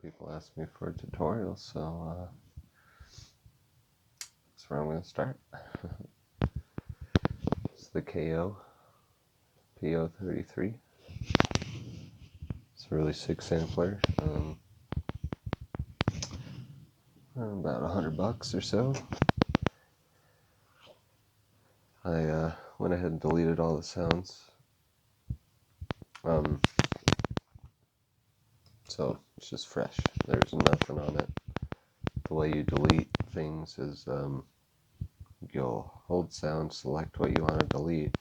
people ask me for a tutorial, so that's where I'm going to start. It's the PO33. It's a really sick sampler. About $100 or so. I went ahead and deleted all the sounds. So it's just fresh. There's nothing on it. The way you delete things is you'll hold sound, select what you want to delete,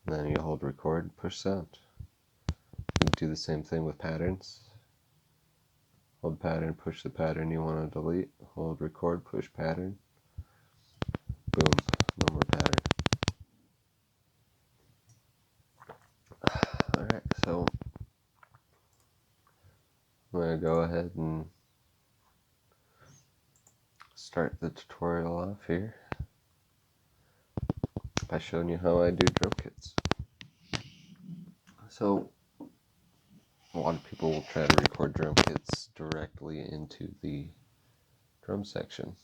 and then you hold record, push sound. You do the same thing with patterns. Hold pattern, push the pattern you want to delete, hold record, push pattern, boom, no more pattern. Alright, so I'm going to go ahead and start the tutorial off here by showing you how I do drum kits. So a lot of people will try to record drum kits directly into the drum section,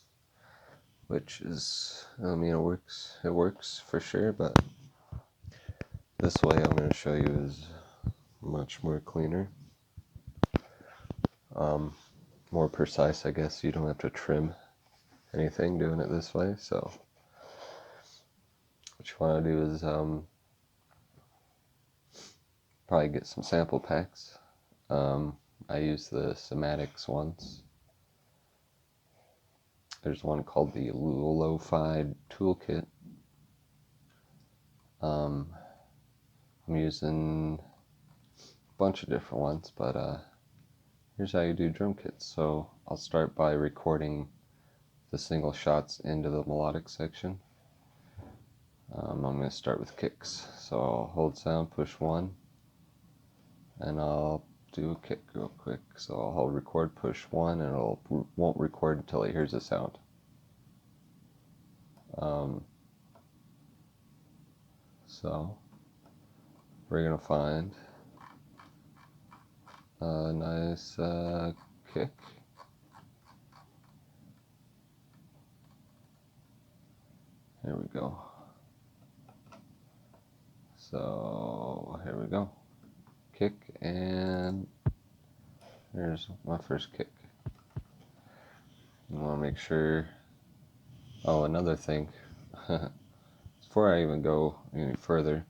which is, it works for sure, but this way I'm going to show you is much more cleaner, more precise, I guess. You don't have to trim anything doing it this way. So what you want to do is probably get some sample packs. I use the Somatics ones. There's one called the Lo-Fi Toolkit. I'm using a bunch of different ones, but here's how you do drum kits. So I'll start by recording the single shots into the melodic section. I'm going to start with kicks. So I'll hold sound, push 1, and I'll do a kick real quick. So I'll hold record, push 1, and it won't record until it hears a sound. So we're going to find a nice kick. There we go. So here we go. Kick, and there's my first kick. You want to make sure. Oh, another thing. Before I even go any further,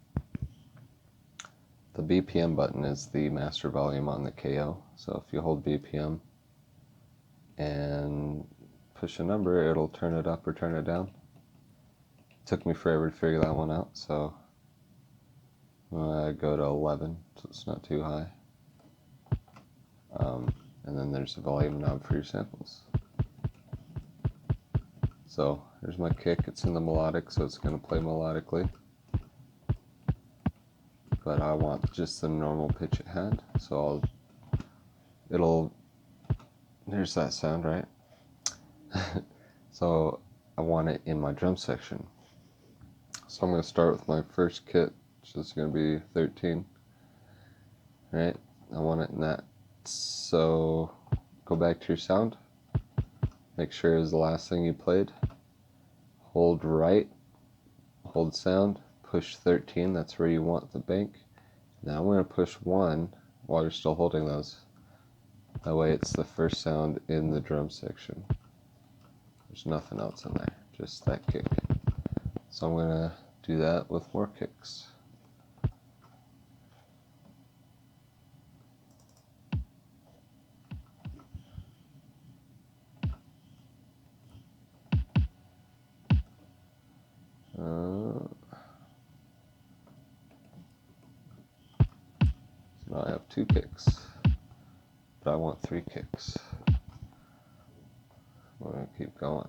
the BPM button is the master volume on the KO. So if you hold BPM and push a number, it'll turn it up or turn it down. It took me forever to figure that one out, so I go to 11, so it's not too high. And then there's the volume knob for your samples. So here's my kick. It's in the melodic, so it's going to play melodically. But I want just the normal pitch it had, so there's that sound, right? So I want it in my drum section. So I'm going to start with my first kit, which is going to be 13. Right? I want it in that. So go back to your sound. Make sure it was the last thing you played. Hold right, hold sound, push 13, that's where you want the bank. Now I'm going to push 1 while you're still holding those. That way it's the first sound in the drum section. There's nothing else in there, just that kick. So I'm going to do that with more kicks. So now I have 2 kicks, but I want 3 kicks. I'm going to keep going.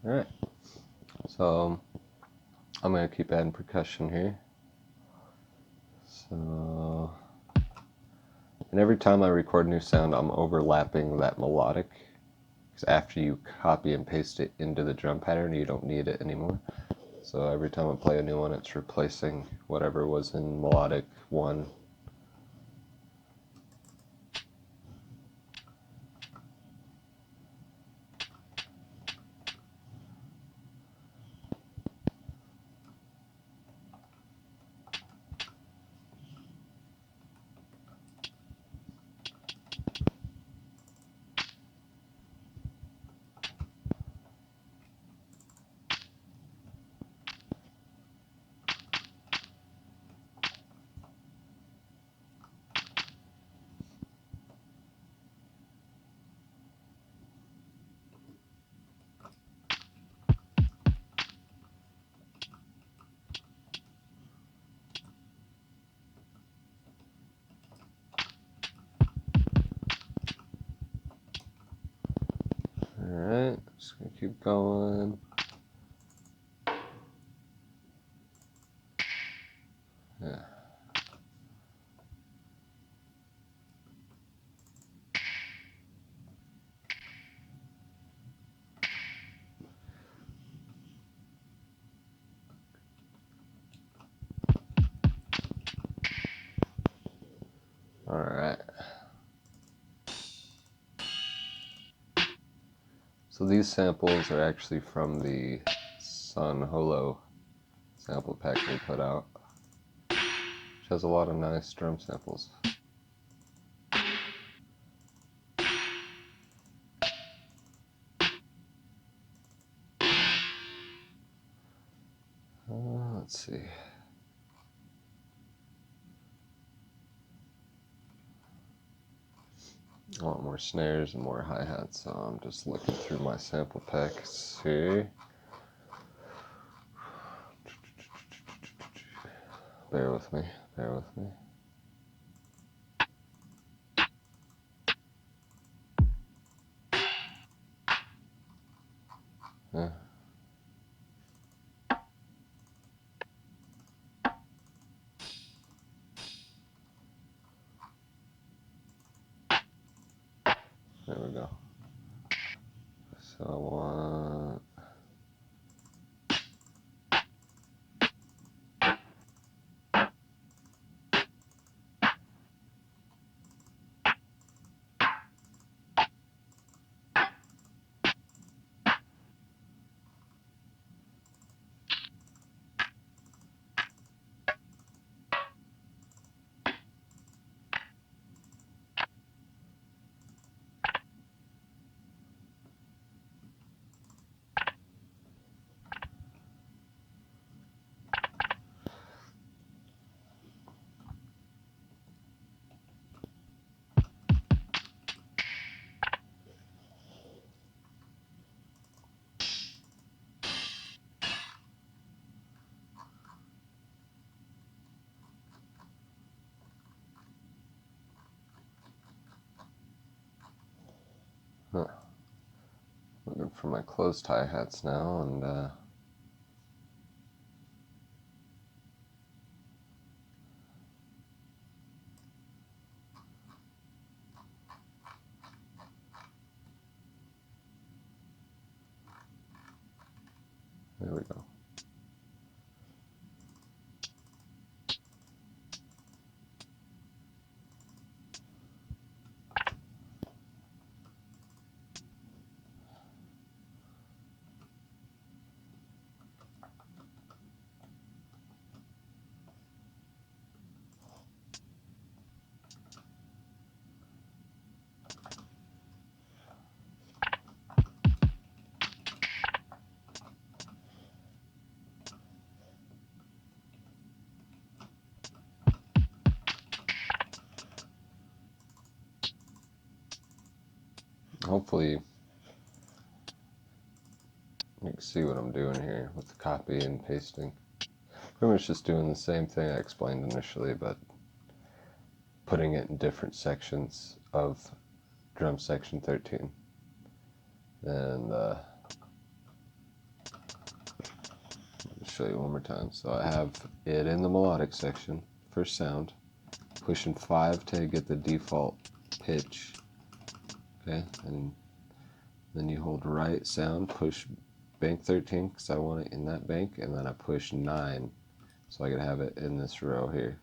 Alright, so I'm going to keep adding percussion here. So And every time I record a new sound, I'm overlapping that melodic. Because after you copy and paste it into the drum pattern, you don't need it anymore. So every time I play a new one, it's replacing whatever was in melodic 1. Alright, just gonna keep going. Yeah. Alright. So these samples are actually from the Sun Holo sample pack they put out, which has a lot of nice drum samples. Let's see. I want more snares and more hi-hats, so I'm just looking through my sample packs here. Bear with me, bear with me. Yeah. There we go. So I want... Huh. Looking for my closed hi-hats now, and there we go. Hopefully you can see what I'm doing here with the copy and pasting. Pretty much just doing the same thing I explained initially, but putting it in different sections of drum section 13. And I'll show you one more time. So I have it in the melodic section, first sound. pushing 5 to get the default pitch. Okay, and then you hold right sound, push bank 13 because I want it in that bank, and then I push 9 so I can have it in this row here.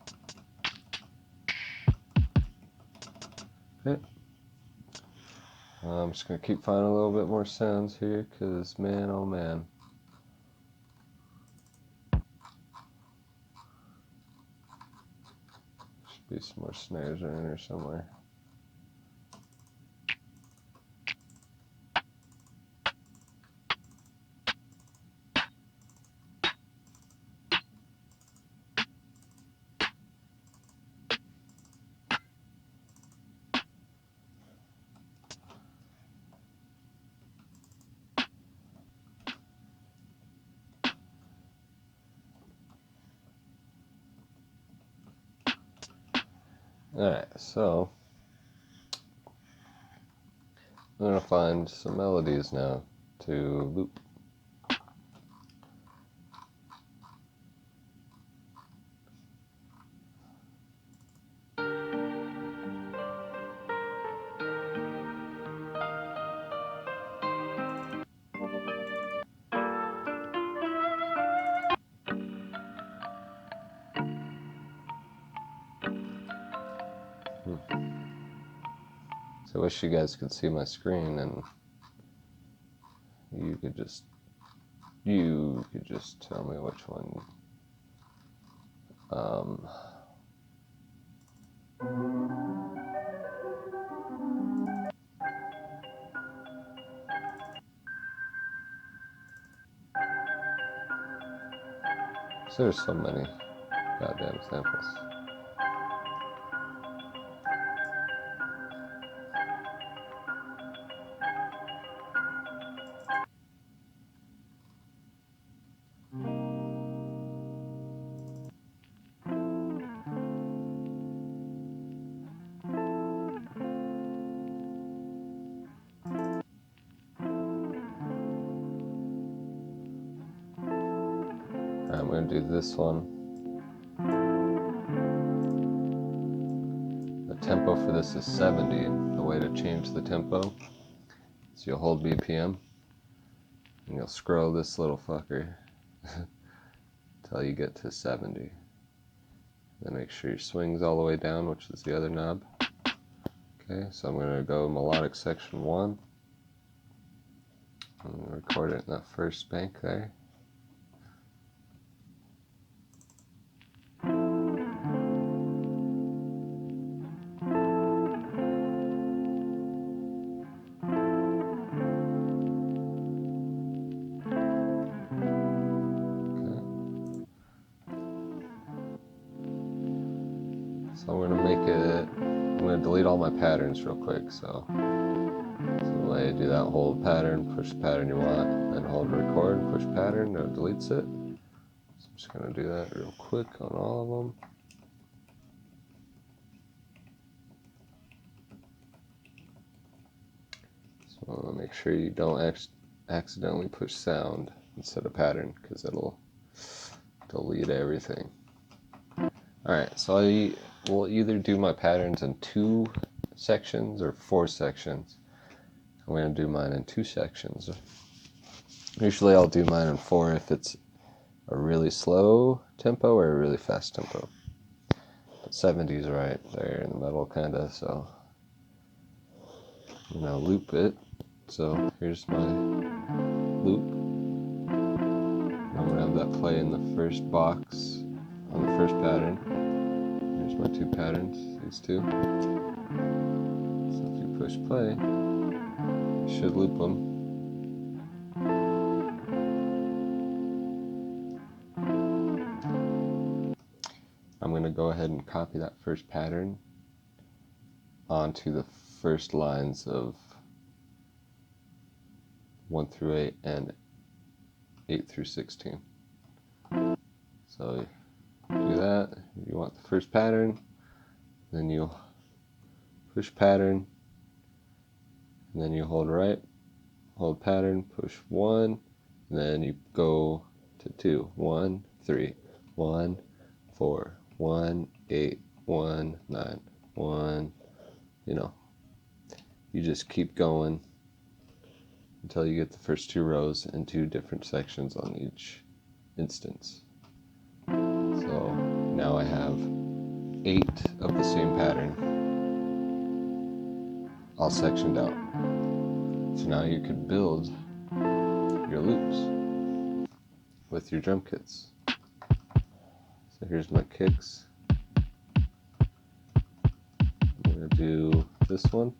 Okay. I'm just going to keep finding a little bit more sounds here because, man, oh man. Should be some more snares in here somewhere. Alright, so I'm going to find some melodies now to loop. So I wish you guys could see my screen and you could just tell me which one. So there's so many goddamn samples. I'm going to do this one. The tempo for this is 70. The way to change the tempo is you'll hold BPM and you'll scroll this little fucker until you get to 70. Then make sure your swing's all the way down, which is the other knob. Okay, so I'm going to go melodic section 1. I'm going to record it in that first bank there. So I'm going to delete all my patterns real quick. So the way I do that, hold pattern, push the pattern you want, then hold record, push pattern, it deletes it. So I'm just going to do that real quick on all of them. So make sure you don't accidentally push sound instead of pattern because it'll delete everything. Alright, so I will either do my patterns in 2 sections or 4 sections. I'm going to do mine in 2 sections. Usually I'll do mine in 4 if it's a really slow tempo or a really fast tempo. But 70's right there in the middle kinda, so I'm going to loop it. So here's my loop. I'm going to have that play in the first box on the first pattern. Here's my 2 patterns, these 2. So if you push play, you should loop them. I'm going to go ahead and copy that first pattern onto the first lines of 1 through 8 and 8 through 16. So do that. You want the first pattern, then you'll push pattern, and then you hold right, hold pattern, push 1, and then you go to 2. 1, 3, 1, 4, 1, 8, 1, 9, 1, you know, you just keep going until you get the first 2 rows and 2 different sections on each instance. So now I have 8 of the same pattern all sectioned out. So now you could build your loops with your drum kits. So here's my kicks. I'm going to do this one,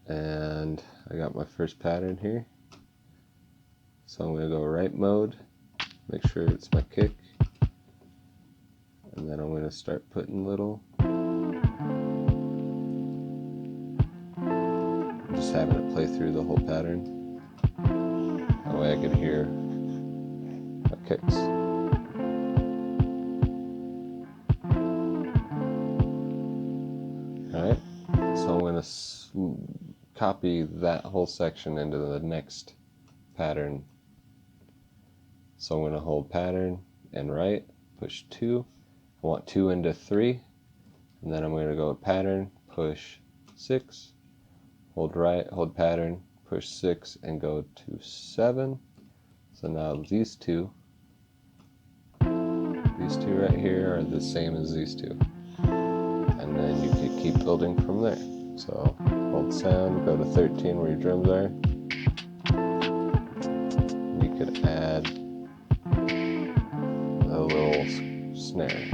and I got my first pattern here. So I'm going to go right mode, make sure it's my kick, and then I'm going to start putting little, just having it play through the whole pattern. That way I can hear my kicks. Alright, so I'm going to copy that whole section into the next pattern. So I'm going to hold pattern and right, push 2. I want 2 into 3, and then I'm going to go pattern, push 6, hold right, hold pattern, push 6, and go to 7. So now these two right here are the same as these two. And then you can keep building from there. So hold sound, go to 13 where your drums are. You could add a little snare.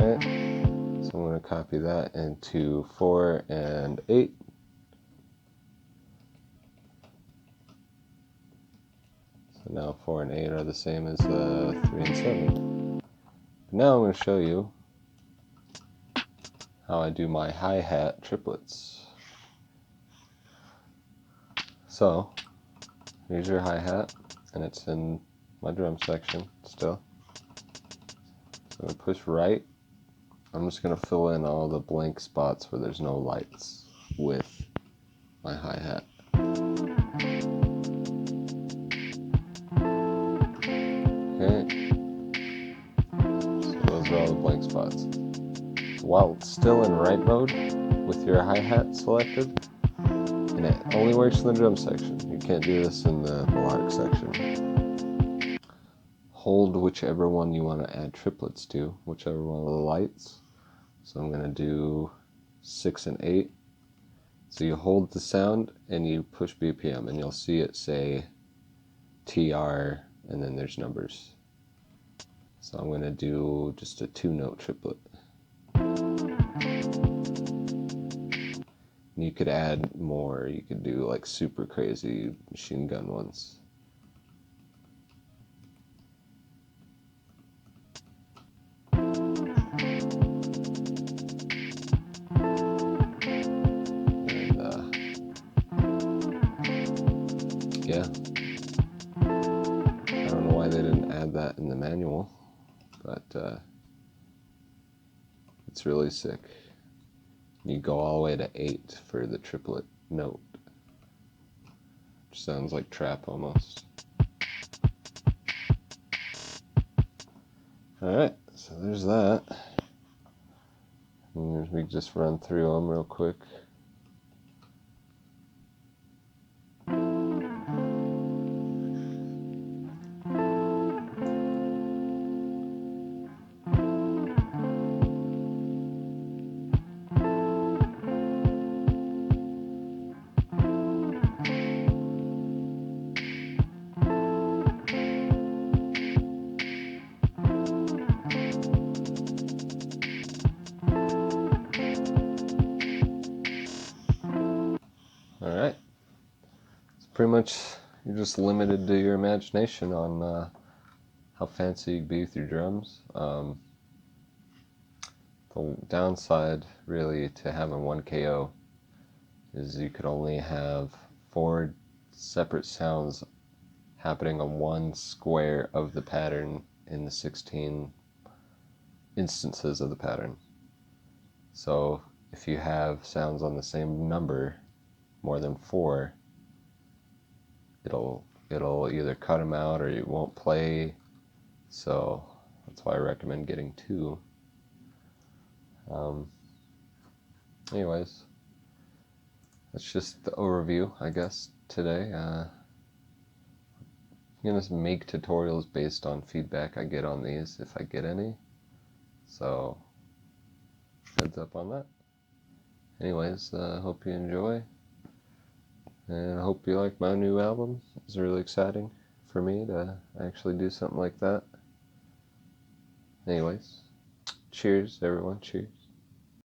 Okay, so I'm going to copy that into 4 and 8. So now 4 and 8 are the same as 3 and 7. But now I'm going to show you how I do my hi-hat triplets. So here's your hi-hat, and it's in my drum section still. So I'm going to push right. I'm just going to fill in all the blank spots where there's no lights with my hi-hat. Okay, so those are all the blank spots. While it's still in right mode with your hi-hat selected, and it only works in the drum section. You can't do this in the melodic section. Hold whichever one you want to add triplets to, whichever one of the lights. So I'm going to do 6 and 8. So you hold the sound and you push BPM, and you'll see it say TR, and then there's numbers. So I'm going to do just a 2-note triplet. You could add more. You could do like super crazy machine gun ones. And yeah, I don't know why they didn't add that in the manual, but it's really sick. You go all the way to 8 for the triplet note, which sounds like trap almost. Alright, so there's that. And we just run through them real quick. Alright, it's pretty much, you're just limited to your imagination on how fancy you can be with your drums. The downside really to having one KO is you could only have 4 separate sounds happening on one square of the pattern in the 16 instances of the pattern. So if you have sounds on the same number, more than 4, it'll either cut them out or it won't play. So that's why I recommend getting 2. Anyways, that's just the overview, I guess, today. I'm going to make tutorials based on feedback I get on these, if I get any. So, heads up on that. Anyways, hope you enjoy. And I hope you like my new album. It's really exciting for me to actually do something like that. Anyways, cheers, everyone. Cheers.